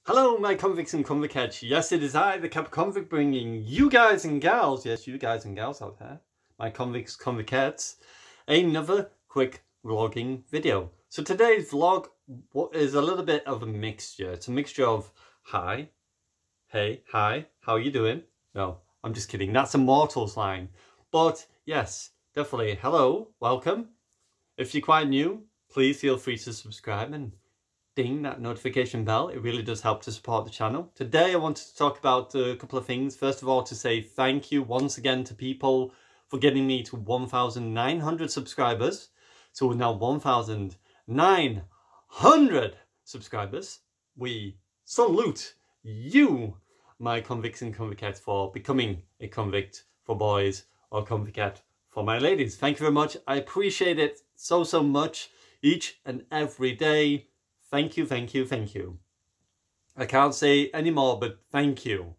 Hello, my convicts and convicettes. Yes, it is I, the Kappa convict, bringing you guys and gals, yes, you guys and gals out there, my convicts, convicettes, another quick vlogging video. So today's vlog is a little bit of a mixture. It's a mixture of hi, hey, hi, how you doing? No, I'm just kidding. That's a Mortals line. But yes, definitely hello, welcome. If you're quite new, please feel free to subscribe and ding that notification bell. It really does help to support the channel. Today I wanted to talk about a couple of things. First of all, to say thank you once again to people for getting me to 1,900 subscribers. So we're now 1,900 subscribers. We salute you, my convicts and convicettes, for becoming a convict for boys or convict for my ladies. Thank you very much. I appreciate it so much each and every day. Thank you, thank you, thank you. I can't say any more, but thank you.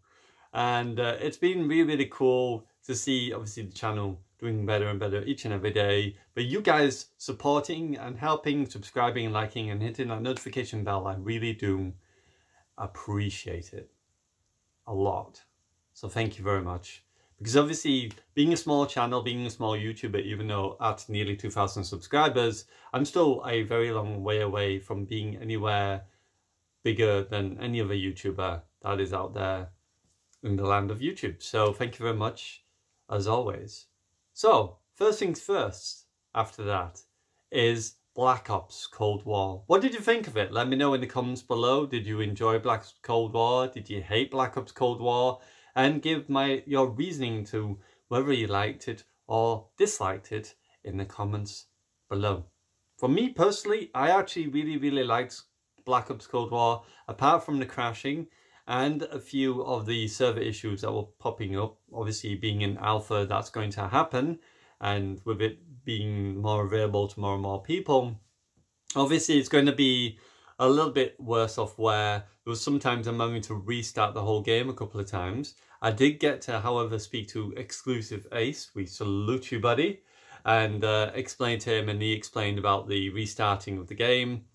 And it's been really cool to see, obviously, the channel doing better and better each and every day. But you guys supporting and helping, subscribing and liking and hitting that notification bell, I really do appreciate it a lot. So thank you very much. Because obviously, being a small channel, being a small YouTuber, even though at nearly 2,000 subscribers, I'm still a very long way away from being anywhere bigger than any other YouTuber that is out there in the land of YouTube. So thank you very much, as always. So, first things first, after that, is Black Ops Cold War. What did you think of it? Let me know in the comments below. Did you enjoy Black Ops Cold War? Did you hate Black Ops Cold War? And give your reasoning to whether you liked it or disliked it in the comments below. For me personally, I actually really liked Black Ops Cold War, apart from the crashing and a few of the server issues that were popping up. Obviously, being in alpha, that's going to happen, and with it being more available to more and more people, obviously it's going to be a little bit worse off, where there was sometimes I'm having to restart the whole game a couple of times. I did get to, however, speak to Exclusive Ace. We salute you, buddy. And explain to him, and he explained about the restarting of the game,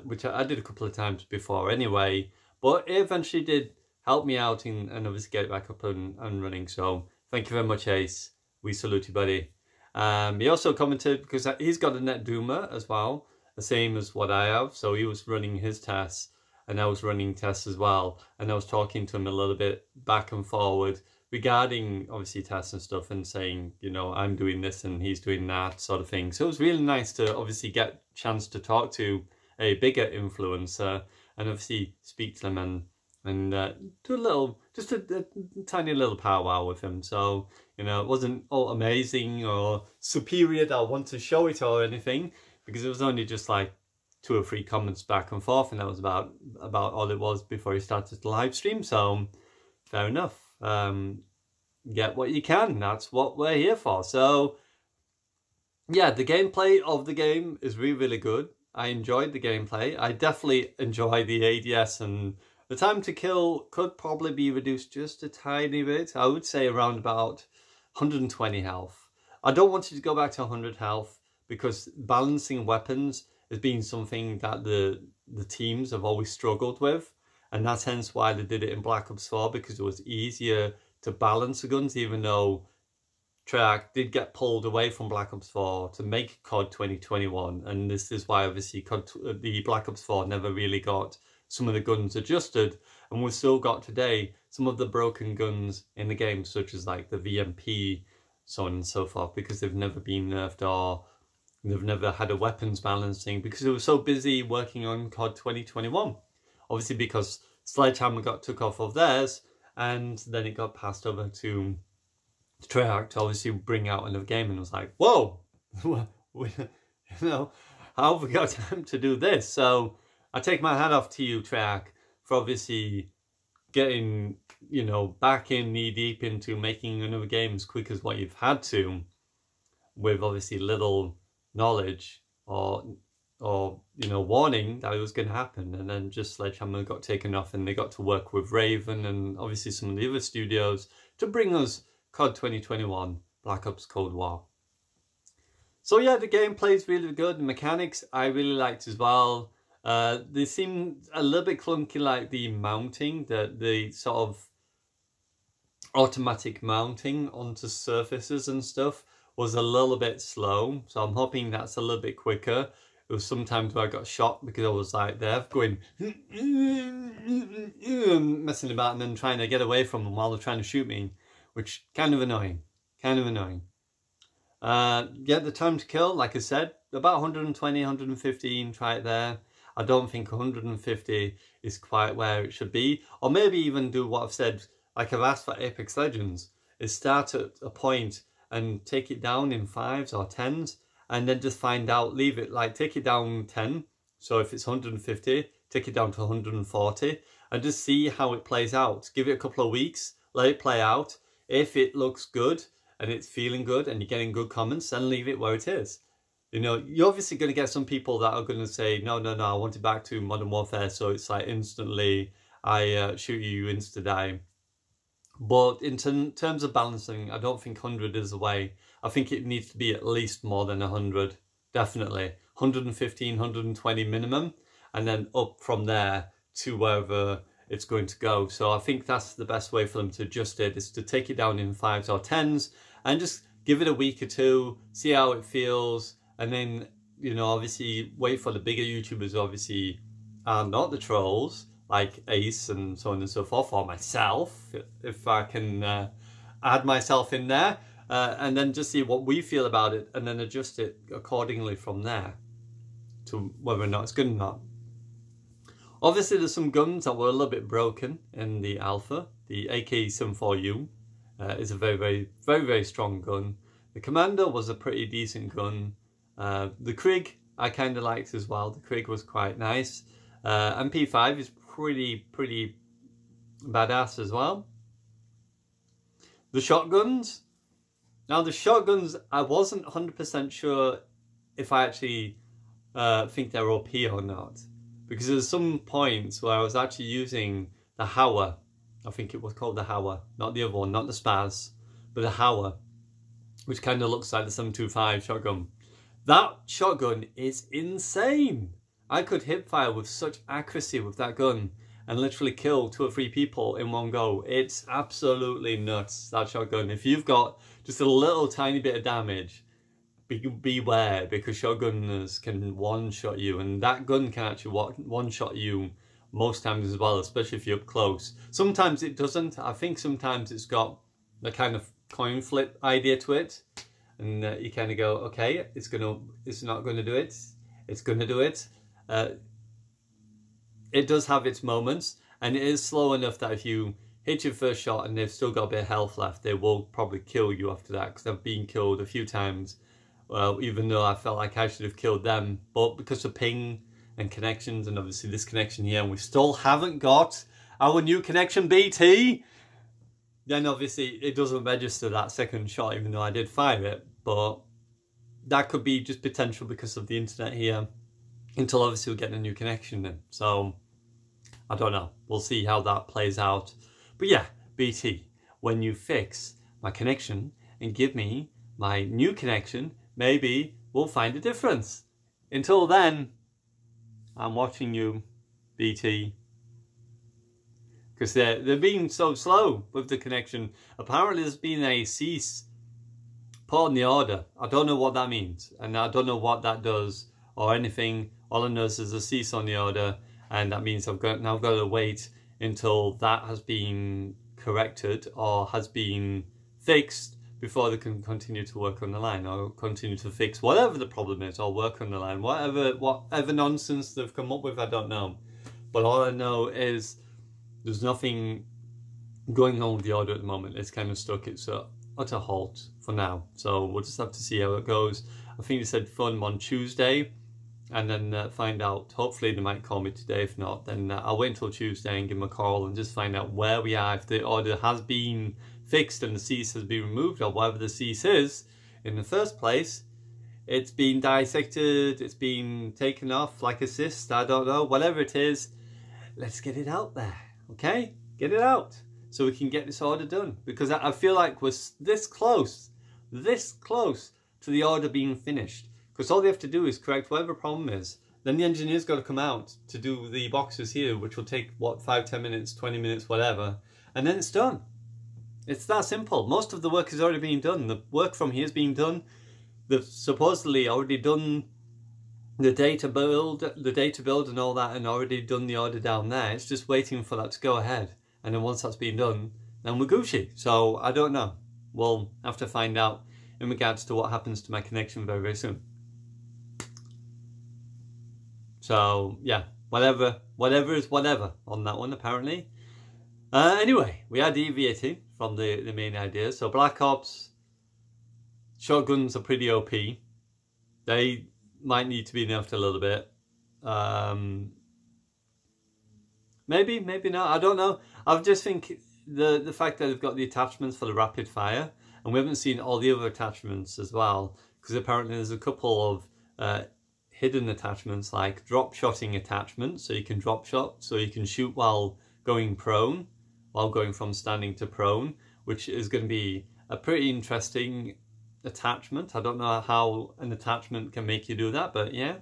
which I did a couple of times before anyway. But it eventually did help me out and obviously get it back up and running. So thank you very much, Ace. We salute you, buddy. He also commented, because he's got a Net Doomer as well, the same as what I have. So he was running his tests, and I was running tests as well. And I was talking to him a little bit back and forward regarding, obviously, tests and stuff, and saying, you know, I'm doing this and he's doing that sort of thing. So it was really nice to obviously get a chance to talk to a bigger influencer and obviously speak to them and do a little, just a tiny little powwow with him. So, you know, it wasn't all amazing or superior that I want to show it or anything, because it was only just like 2 or 3 comments back and forth, and that was about all it was before he started the live stream. So fair enough. Get what you can. That's what we're here for. So yeah, the gameplay of the game is really good. I enjoyed the gameplay. I definitely enjoy the ADS, and the time to kill could probably be reduced just a tiny bit. I would say around about 120 health. I don't want you to go back to 100 health, because balancing weapons has been something that the teams have always struggled with, and that's hence why they did it in Black Ops 4, because it was easier to balance the guns, even though Treyarch did get pulled away from Black Ops 4 to make COD 2021, and this is why obviously the Black Ops 4 never really got some of the guns adjusted, and we've still got today some of the broken guns in the game, such as like the VMP, so on and so forth, because they've never been nerfed or they've never had a weapons balancing, because they were so busy working on COD 2021. Obviously, because Sledgehammer took off of theirs, and then it got passed over to Treyarch to obviously bring out another game, and it was like, whoa, you know, how have we got time to do this? So I take my hat off to you, Treyarch, for obviously getting, you know, back in knee deep into making another game as quick as what you've had to, with obviously little knowledge or you know, warning that it was going to happen. And then just Sledgehammer got taken off, and they got to work with Raven and obviously some of the other studios to bring us COD 2021 Black Ops Cold War. So yeah, the gameplay is really good. The mechanics I really liked as well. They seem a little bit clunky, like the mounting, the sort of automatic mounting onto surfaces and stuff was a little bit slow. So I'm hoping that's a little bit quicker. It was sometimes where I got shot because I was like there going messing about and then trying to get away from them while they're trying to shoot me, which kind of annoying, Yeah, the time to kill, like I said, about 120, 115, try it there. I don't think 150 is quite where it should be. Or maybe even do what I've said, like I've asked for Apex Legends, is start at a point and take it down in 5s or 10s, and then just find out, leave it, like take it down 10. So if it's 150, take it down to 140 and just see how it plays out. Give it a couple of weeks, let it play out. If it looks good and it's feeling good and you're getting good comments, then leave it where it is. You know, you're obviously going to get some people that are going to say, no, I want it back to Modern Warfare. So it's like instantly, I shoot you, you insta-die. But in terms of balancing, I don't think 100 is the way. I think it needs to be at least more than 100, definitely. 115, 120 minimum, and then up from there to wherever it's going to go. So I think that's the best way for them to adjust it, is to take it down in 5s or 10s and just give it a week or two, see how it feels, and then, you know, obviously wait for the bigger YouTubers, obviously are not the trolls, like Ace and so on and so forth, or myself, if I can add myself in there, and then just see what we feel about it, and then adjust it accordingly from there to whether or not it's good or not. Obviously, there's some guns that were a little bit broken in the alpha. The AK-74U is a very strong gun. The Commander was a pretty decent gun. The Krig I kind of liked as well. The Krig was quite nice. MP5 is pretty badass as well. The shotguns. Now the shotguns, I wasn't 100% sure if I actually think they're OP or not. Because there's some points where I was actually using the Hauer. I think it was called the Hauer. Not the other one, not the Spaz, but the Hauer. Which kind of looks like the 725 shotgun. That shotgun is insane. I could hip fire with such accuracy with that gun and literally kill 2 or 3 people in one go. It's absolutely nuts, that shotgun. If you've got just a little tiny bit of damage, beware, because shotgunners can one-shot you, and that gun can actually one-shot you most times as well, especially if you're up close. Sometimes it doesn't. I think sometimes it's got the kind of coin flip idea to it, and you kind of go, okay, it's not going to do it. It's going to do it. It does have its moments, and it is slow enough that if you hit your first shot and they've still got a bit of health left, they will probably kill you after that, because I've been killed a few times, even though I felt like I should have killed them. But because of ping and connections, and obviously this connection here, and we still haven't got our new connection, BT, then obviously it doesn't register that second shot, even though I did fire it. But that could be just potential because of the internet here, until obviously we get a new connection in. So I don't know, we'll see how that plays out. But yeah, BT, when you fix my connection and give me my new connection, maybe we'll find a difference. Until then, I'm watching you, BT, because they're being so slow with the connection. Apparently there's been a cease put on the order. I don't know what that means, and I don't know what that does or anything. All I know is there's a cease on the order, and that means I've now got to wait until that has been corrected or has been fixed before they can continue to work on the line, or continue to fix whatever the problem is, or work on the line. Whatever nonsense they've come up with, I don't know. But all I know is there's nothing going on with the order at the moment. It's kind of stuck. It's at a halt for now. So we'll just have to see how it goes. I think they said phone them on Tuesday, and then find out. Hopefully they might call me today. If not, then I'll wait until Tuesday and give them a call and just find out where we are, if the order has been fixed and the cease has been removed, or whatever the cease is in the first place. It's been dissected, it's been taken off like a cyst, I don't know, whatever it is. Let's get it out there, okay? Get it out so we can get this order done, because I feel like we're this close to the order being finished. Because all they have to do is correct whatever problem is. then the engineer's got to come out to do the boxes here, which will take, what, 5, 10 minutes, 20 minutes, whatever. And then it's done. It's that simple. Most of the work has already been done. The work from here is being done. They've supposedly already done the data build and all that, and already done the order down there. It's just waiting for that to go ahead. And then once that's been done, then we're Gucci. So I don't know. We'll have to find out in regards to what happens to my connection very, very soon. So yeah, whatever is whatever on that one apparently. Anyway, we are deviating from the main idea. So Black Ops, shotguns are pretty OP. They might need to be nerfed a little bit. Maybe not. I don't know. I just think the fact that they've got the attachments for the rapid fire, and we haven't seen all the other attachments as well, because apparently there's a couple of hidden attachments, like drop shotting attachments, so you can drop shot, so you can shoot while going prone, while going from standing to prone, which is going to be a pretty interesting attachment. I don't know how an attachment can make you do that, but yeah,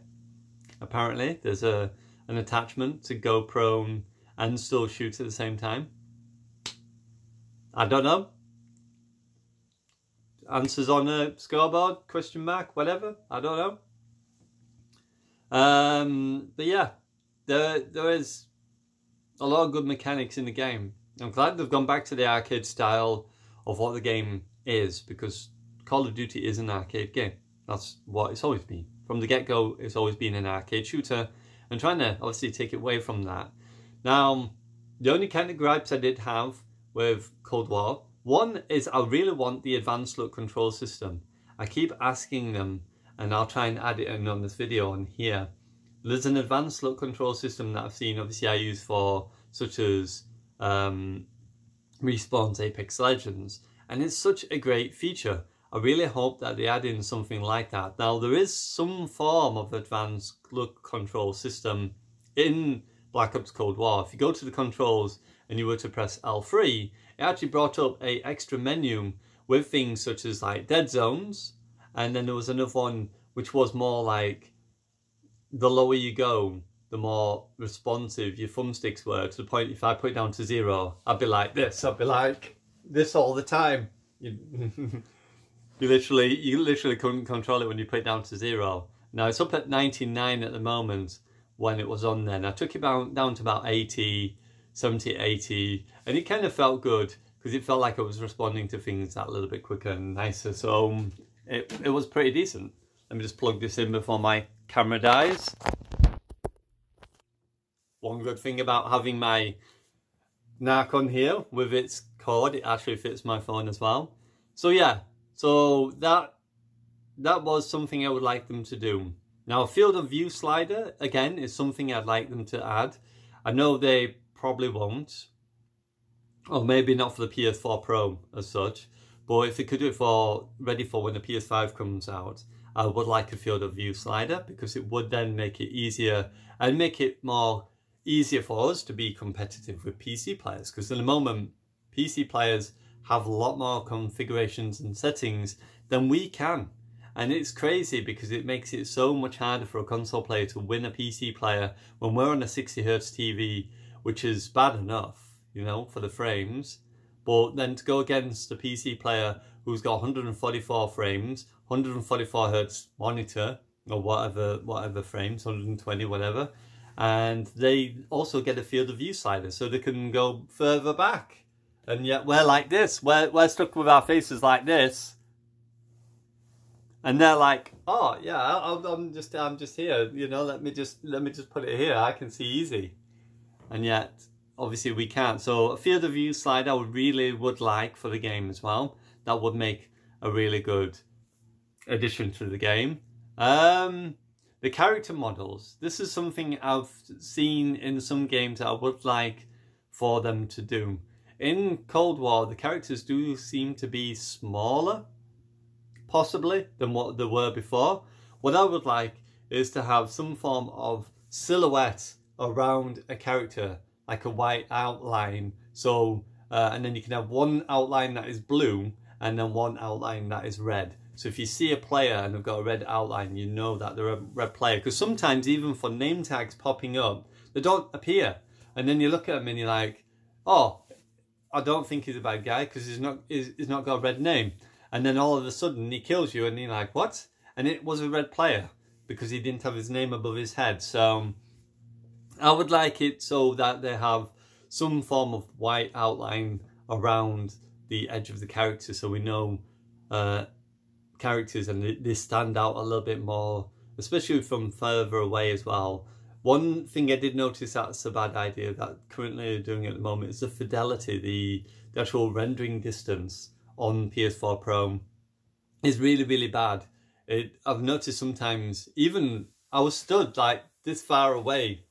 apparently there's an attachment to go prone and still shoot at the same time. I don't know. Answers on a scoreboard, question mark, whatever, I don't know. But yeah, there is a lot of good mechanics in the game. I'm glad they've gone back to the arcade style of what the game is, because Call of Duty is an arcade game. That's what it's always been. From the get-go, it's always been an arcade shooter, and trying to obviously take it away from that. Now, the only kind of gripes I did have with Cold War, one is I really want the advanced look control system. I keep asking them, and I'll try and add it in on this video on here. There's an advanced look control system that I've seen, obviously I use for, such as Respawn's Apex Legends, and it's such a great feature. I really hope that they add in something like that. Now, there is some form of advanced look control system in Black Ops Cold War. If you go to the controls and you were to press L3, it actually brought up an extra menu with things such as like dead zones, and then there was another one which was more like the lower you go, the more responsive your thumbsticks were, to the point if I put it down to 0, I'd be like this. I'd be like this all the time. You literally couldn't control it when you put it down to 0. Now it's up at 99 at the moment when it was on then. I took it down to about 80, 70, 80, and it kind of felt good because it felt like I was responding to things that little bit quicker and nicer. So it was pretty decent. Let me just plug this in before my camera dies. One good thing about having my NAC on here with its cord, it actually fits my phone as well. So yeah, so that was something I would like them to do. Now, a field of view slider, again, is something I'd like them to add. I know they probably won't, or maybe not for the PS4 Pro as such, but if they could do it ready for when the PS5 comes out, I would like a field of view slider, because it would then make it easier and make it easier for us to be competitive with PC players, because at the moment PC players have a lot more configurations and settings than we can, and it's crazy because it makes it so much harder for a console player to win a PC player when we're on a 60Hz TV, which is bad enough, you know, for the frames, but then to go against a PC player who's got 144 frames, 144Hz monitor, or whatever frames, 120, whatever, and they also get a field of view slider so they can go further back. And yet we're like this, we're stuck with our faces like this, and they're like, oh yeah, I'm just here, you know, let me just put it here, I can see easy. And yet obviously we can't. So a field of view slider I really would like for the game as well. That would make a really good addition to the game. The character models, this is something I've seen in some games that I would like for them to do. In Cold War, the characters do seem to be smaller, possibly, than what they were before. What I would like is to have some form of silhouette around a character, like a white outline. So, and then you can have one outline that is blue, and then one outline that is red. So if you see a player and they've got a red outline, you know that they're a red player. Because sometimes even for name tags popping up, they don't appear. And then you look at them and you're like, oh, I don't think he's a bad guy because he's not got a red name. And then all of a sudden he kills you and you're like, what? And it was a red player because he didn't have his name above his head. So I would like it so that they have some form of white outline around the edge of the character, so we know characters and they stand out a little bit more, especially from further away as well. One thing I did notice that's a bad idea that currently they're doing at the moment is the fidelity, the actual rendering distance on PS4 Pro is really, really bad. I've noticed sometimes, even I was stood like this far away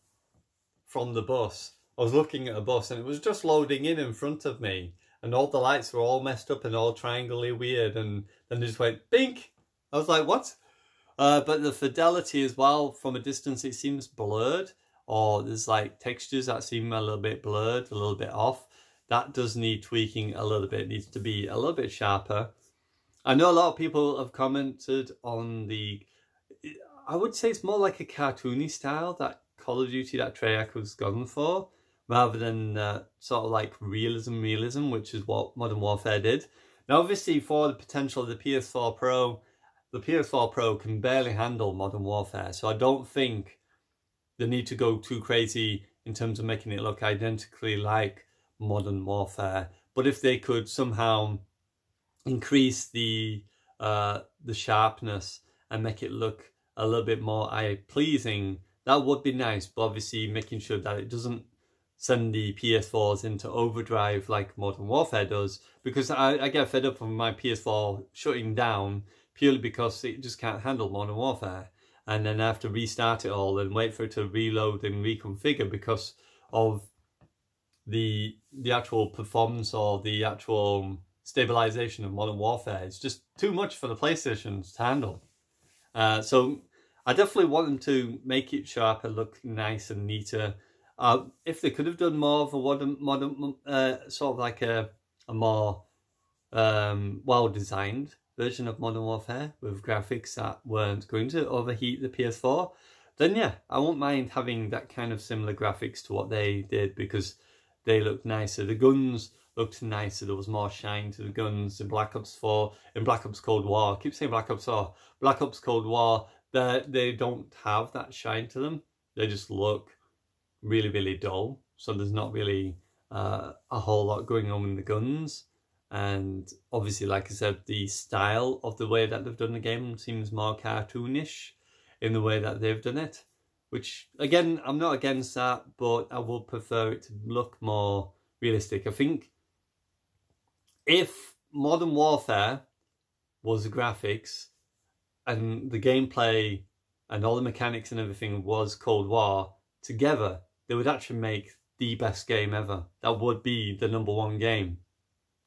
from the bus. I was looking at a bus and it was just loading in front of me and all the lights were all messed up and all triangly weird, and then they just went bink. I was like, what? But the fidelity as well, from a distance it seems blurred, or there's like textures that seem a little bit blurred, a little bit off. That does need tweaking a little bit. It needs to be a little bit sharper. I know a lot of people have commented on I would say it's more like a cartoony style that Call of Duty, that Treyarch was gone for, rather than sort of like realism, which is what Modern Warfare did. Now obviously for the potential of the PS4 Pro can barely handle Modern Warfare, so I don't think they need to go too crazy in terms of making it look identically like Modern Warfare. But if they could somehow increase the sharpness and make it look a little bit more eye-pleasing, that would be nice. But obviously making sure that it doesn't send the PS4s into overdrive like Modern Warfare does, because I get fed up with my PS4 shutting down purely because it just can't handle Modern Warfare, and then I have to restart it all and wait for it to reload and reconfigure because of the actual performance or the actual stabilization of Modern Warfare. It's just too much for the PlayStations to handle. So I definitely want them to make it sharper, look nice and neater. If they could have done more of a modern sort of like a more well-designed version of Modern Warfare with graphics that weren't going to overheat the PS4, then yeah, I won't mind having that kind of similar graphics to what they did, because they looked nicer. The guns looked nicer. There was more shine to the guns in Black Ops 4, in Black Ops Cold War. I keep saying Black Ops 4. Black Ops Cold War, they don't have that shine to them. They just look really, really dull. So there's not really a whole lot going on in the guns. And obviously, like I said, the style of the way that they've done the game seems more cartoonish in the way that they've done it. Which, again, I'm not against that, but I would prefer it to look more realistic. I think if Modern Warfare was the graphics and the gameplay and all the mechanics and everything was Cold War together, they would actually make the best game ever. That would be the #1 game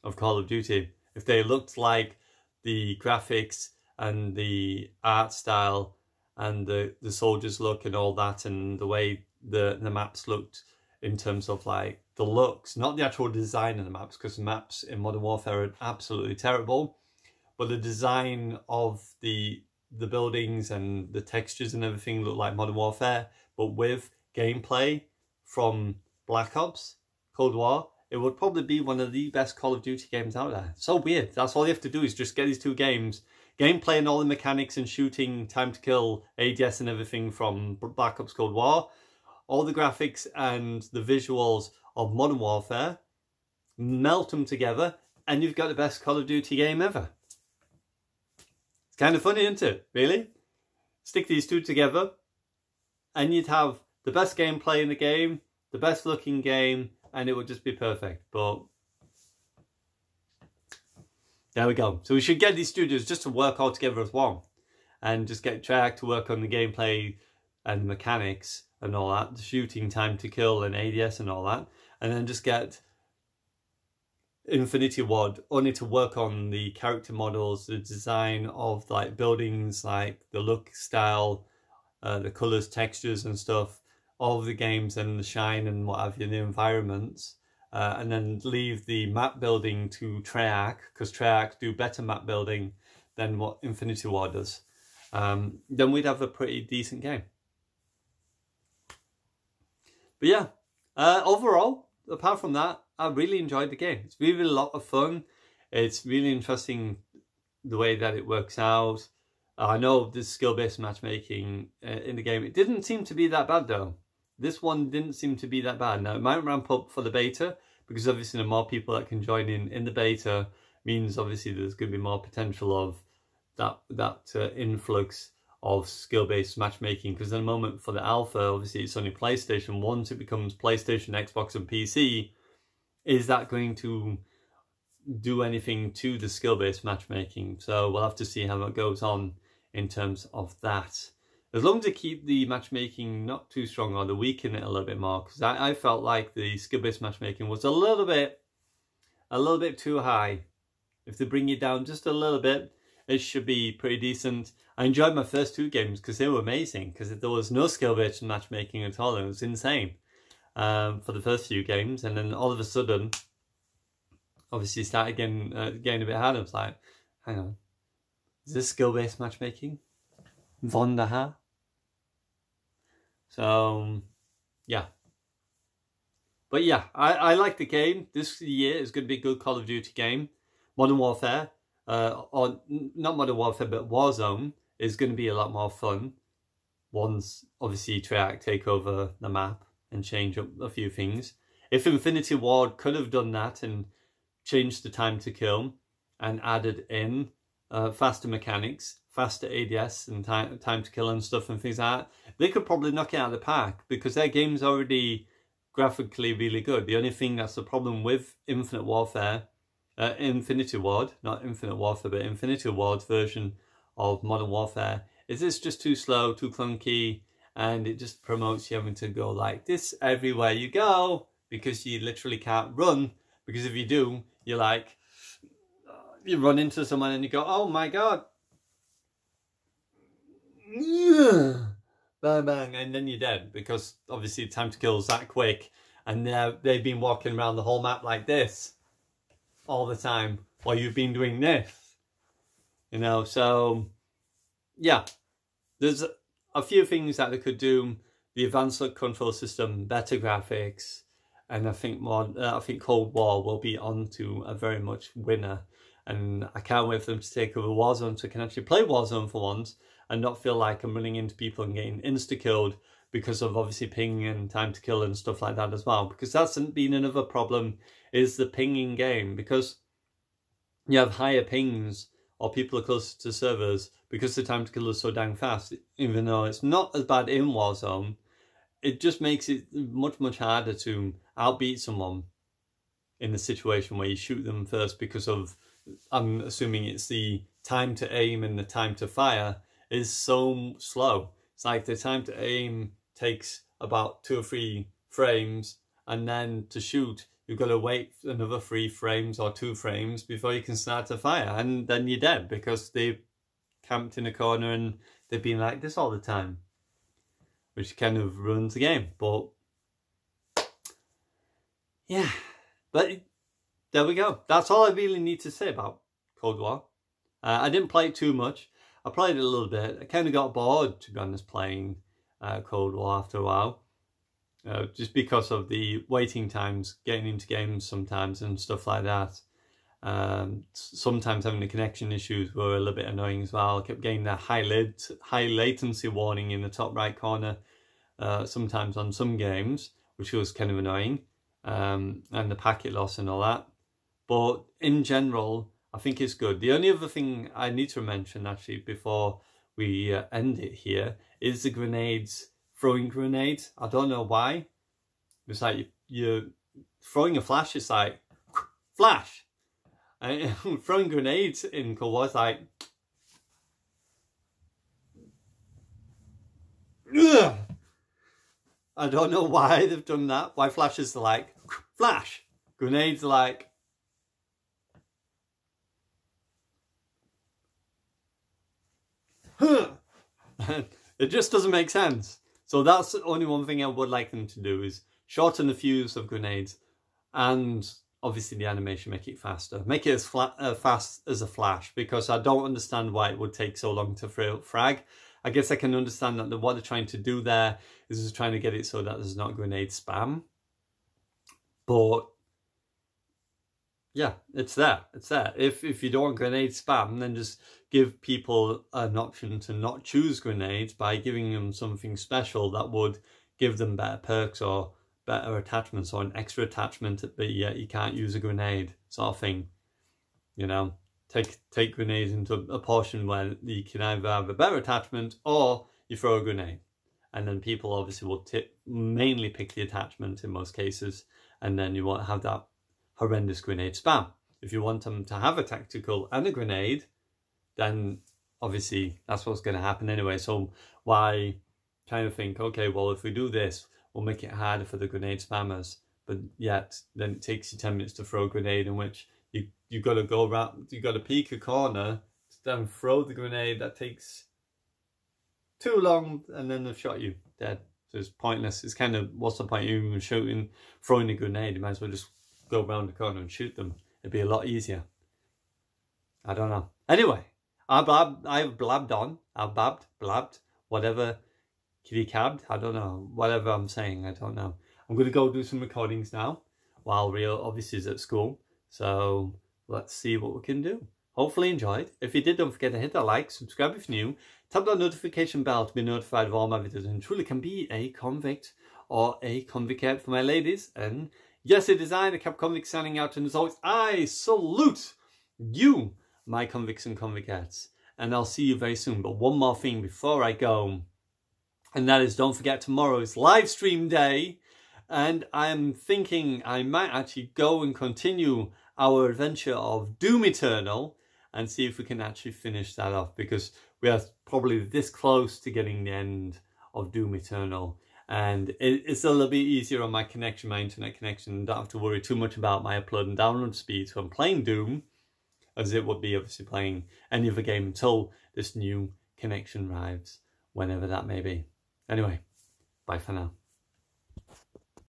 of Call of Duty. If they looked like the graphics and the art style and the soldiers look and all that, and the way the maps looked in terms of like the looks, not the actual design of the maps, because the maps in Modern Warfare are absolutely terrible, but the design of the buildings and the textures and everything look like Modern Warfare, but with gameplay from Black Ops Cold War, it would probably be one of the best Call of Duty games out there. So weird. That's all you have to do is just get these two games, gameplay and all the mechanics and shooting, time to kill, ADS and everything from Black Ops Cold War, all the graphics and the visuals of Modern Warfare, melt them together, and you've got the best Call of Duty game ever. It's kind of funny, isn't it? Really? Stick these two together, and you'd have the best gameplay in the game, the best looking game, and it would just be perfect. But there we go. So we should get these studios just to work all together as one, and just get Treyarch to work on the gameplay and mechanics and all that, the shooting, time to kill and ADS and all that, and then just get Infinity Ward only to work on the character models, the design of like buildings, like the look, style, the colours, textures and stuff of the games, and the shine and what have you, the environments, and then leave the map building to Treyarch, because Treyarch do better map building than what Infinity Ward does, then we'd have a pretty decent game. But yeah, overall, apart from that, I really enjoyed the game. It's really a lot of fun. It's really interesting the way that it works out. I know there's skill-based matchmaking in the game. It didn't seem to be that bad though. This one didn't seem to be that bad. Now, it might ramp up for the beta, because obviously the more people that can join in the beta means obviously there's going to be more potential of that influx of skill-based matchmaking. Because at the moment for the alpha, obviously it's only PlayStation. Once it becomes PlayStation, Xbox and PC, is that going to do anything to the skill-based matchmaking? So we'll have to see how it goes on in terms of that. As long as they keep the matchmaking not too strong, or they weaken it a little bit more, because I felt like the skill-based matchmaking was a little bit too high. If they bring it down just a little bit, it should be pretty decent. I enjoyed my first 2 games because they were amazing, because there was no skill-based matchmaking at all. It was insane for the first few games, and then all of a sudden, obviously started getting a bit harder. I was like, hang on, is this skill-based matchmaking? Wunderbar. So, yeah. But yeah, I like the game. This year is going to be a good Call of Duty game. Modern Warfare, or not Modern Warfare, but Warzone is going to be a lot more fun once, obviously, Treyarch take over the map and change up a few things. If Infinity Ward could have done that and changed the time to kill and added in faster mechanics, faster ADS and time to kill and stuff and things like that, they could probably knock it out of the park, because their game's already graphically really good. The only thing that's the problem with Infinite Warfare, Infinity Ward, not Infinite Warfare, but Infinity Ward's version of Modern Warfare, is it's just too slow, too clunky, and it just promotes you having to go like this everywhere you go, because you literally can't run, because if you do, you're like, you run into someone and you go, oh my god, bang bang, and then you're dead, because obviously time to kill is that quick, and they've been walking around the whole map like this all the time while you've been doing this, you know. So yeah, there's a few things that they could do. The advanced look control system, better graphics, and I think Cold War will be on to a very much winner. And I can't wait for them to take over Warzone, so I can actually play Warzone for once and not feel like I'm running into people and getting insta-killed because of obviously ping and time to kill and stuff like that as well. Because that's been another problem, is the pinging game. Because you have higher pings or people are closer to servers, because the time to kill is so dang fast, even though it's not as bad in Warzone, it just makes it much, much harder to outbeat someone in the situation where you shoot them first, because of, I'm assuming it's the time to aim and the time to fire is so slow. It's like the time to aim takes about 2 or 3 frames, and then to shoot, you've got to wait another 3 frames or 2 frames before you can start to fire, and then you're dead because they've camped in a corner and they've been like this all the time, which kind of ruins the game. But yeah, but there we go. That's all I really need to say about Cold War. I didn't play it too much. I played it a little bit. I kind of got bored, to be honest, playing Cold War after a while. Just because of the waiting times, getting into games sometimes and stuff like that. Sometimes having the connection issues were a little bit annoying as well. I kept getting that high latency warning in the top right corner sometimes on some games, which was kind of annoying. And the packet loss and all that. But in general, I think it's good. The only other thing I need to mention, actually, before we end it here, is the grenades. Throwing grenades. I don't know why. It's like you're throwing a flash, it's like, flash! And throwing grenades in Cold War is like, ugh! I don't know why they've done that. Why flashes are like, flash! Grenades are like, huh! It just doesn't make sense. So that's the only one thing I would like them to do, is shorten the fuse of grenades and obviously the animation, make it faster. Make it as fast as a flash, because I don't understand why it would take so long to frag. I guess I can understand that what they're trying to do there is just trying to get it so that there's not grenade spam. But yeah, it's there. It's there. If you don't want grenade spam, then just give people an option to not choose grenades by giving them something special that would give them better perks or better attachments, or an extra attachment, but yet you can't use a grenade sort of thing. You know, take grenades into a portion where you can either have a better attachment or you throw a grenade, and then people obviously will mainly pick the attachment in most cases, and then you won't have that horrendous grenade spam. If you want them to have a tactical and a grenade, then obviously that's what's going to happen anyway. So why kind of think, okay, well, if we do this, we'll make it harder for the grenade spammers, but yet then it takes you 10 minutes to throw a grenade, in which you got to go around, you got to peek a corner, then throw the grenade. That takes too long, and then they've shot you dead. So it's pointless. It's kind of, what's the point of even throwing a grenade? You might as well just go around the corner and shoot them. It'd be a lot easier. I don't know. Anyway, I've blabbed on. I've blabbed, whatever, kitty cabbed. I don't know. Whatever I'm saying, I don't know. I'm going to go do some recordings now while Rio obviously is at school. So let's see what we can do. Hopefully enjoyed. If you did, don't forget to hit that like, subscribe if you're new, tap that notification bell to be notified of all my videos, and truly can be a convict or a convict for my ladies. And yes, it is I, the Kappa Convict, signing out, and as always, I salute you, my convicts and convicts, and I'll see you very soon. But one more thing before I go, and that is, don't forget, tomorrow is live stream day, and I am thinking I might actually go and continue our adventure of Doom Eternal and see if we can actually finish that off, because we are probably this close to getting the end of Doom Eternal. And it's a little bit easier on my connection, my internet connection. Don't have to worry too much about my upload and download speeds when playing Doom, as it would be obviously playing any other game until this new connection arrives, whenever that may be. Anyway, bye for now.